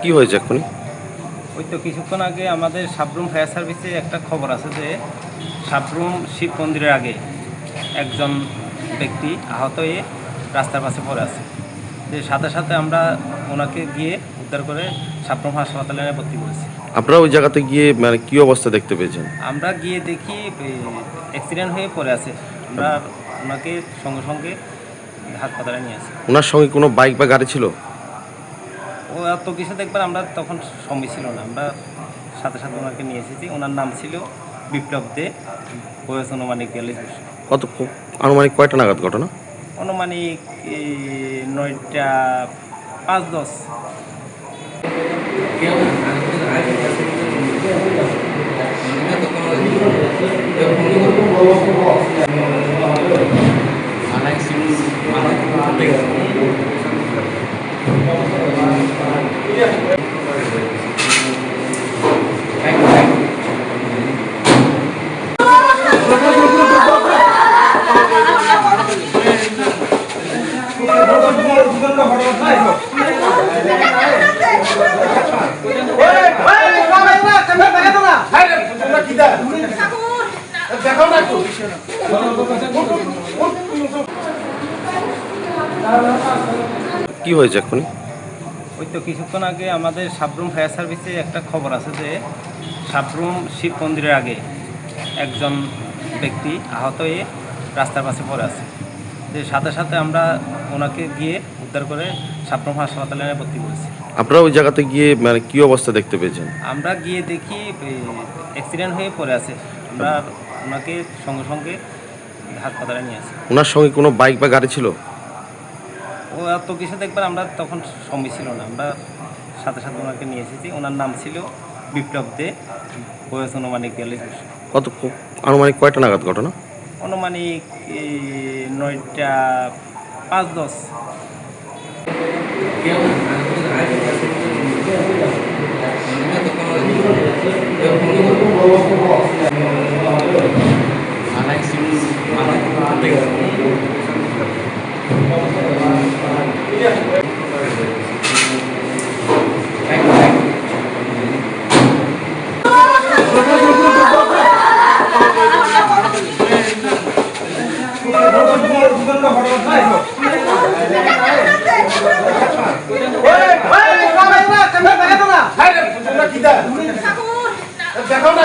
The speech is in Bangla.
কি হয়েছে এক্ষুনি? ওই তো কিছুক্ষণ আগে আমাদের সাবরুম ফায়ার সার্ভিসে একটা খবর আছে যে সাবরুম শিব মন্দিরের আগে একজন ব্যক্তি আহত হয়ে রাস্তার পাশে পড়ে আছে। যে সাথে সাথে আমরা ওনাকে গিয়ে উদ্ধার করে সাবরুম হাসপাতালে ভর্তি করেছি। আপনারা ওই জায়গাতে গিয়ে মানে কি অবস্থা দেখতে পেয়েছেন? আমরা গিয়ে দেখি অ্যাক্সিডেন্ট হয়ে পড়ে আছে। আমরা ওনাকে সঙ্গে সঙ্গে হাসপাতালে নিয়ে আসি। ওনার সঙ্গে কোনো বাইক বা গাড়ি ছিল? ও এত কিছু দেখবার আমরা তখন সময় ছিল না, আমরা সাথে সাথে ওনাকে নিয়ে এসেছি। ওনার নাম ছিল বিপ্লব দে, বয়স অনুমানিক 42 বছর। আনুমানিক কয়টা নাগাদ ঘটনা? অনুমানিক 9টা 5-10। কি হয়েছে এক্ষুনি? ওই তো কিছুক্ষণ আগে আমাদের সাবরুম ফায়ার সার্ভিসে একটা খবর আছে যে সাবরুম শিব মন্দিরের আগে একজন ব্যক্তি আহত হয়ে রাস্তার পাশে পড়ে আছে। যে সাথে সাথে আমরা ওনাকে গিয়ে উদ্ধার করে সাবরুম হাসপাতালে ভর্তি করেছি। আপনারা ওই জায়গাতে গিয়ে মানে কি অবস্থা দেখতে পেয়েছেন? আমরা গিয়ে দেখি অ্যাক্সিডেন্ট হয়ে পড়ে আছে। আমরা ওনাকে সঙ্গে সঙ্গে হাসপাতালে নিয়ে আসি। ওনার সঙ্গে কোনো বাইক বা গাড়ি ছিল? ও এত কিছু দেখবার আমরা তখন সময় ছিল না, আমরা সাথে সাথে ওনাকে নিয়ে এসেছি। ওনার নাম ছিল বিপ্লব দে, বয়স অনুমানিক 42 বছর। আনুমানিক কয়টা নাগাদ ঘটনা? অনুমানিক 9টা 5-10। দেখো না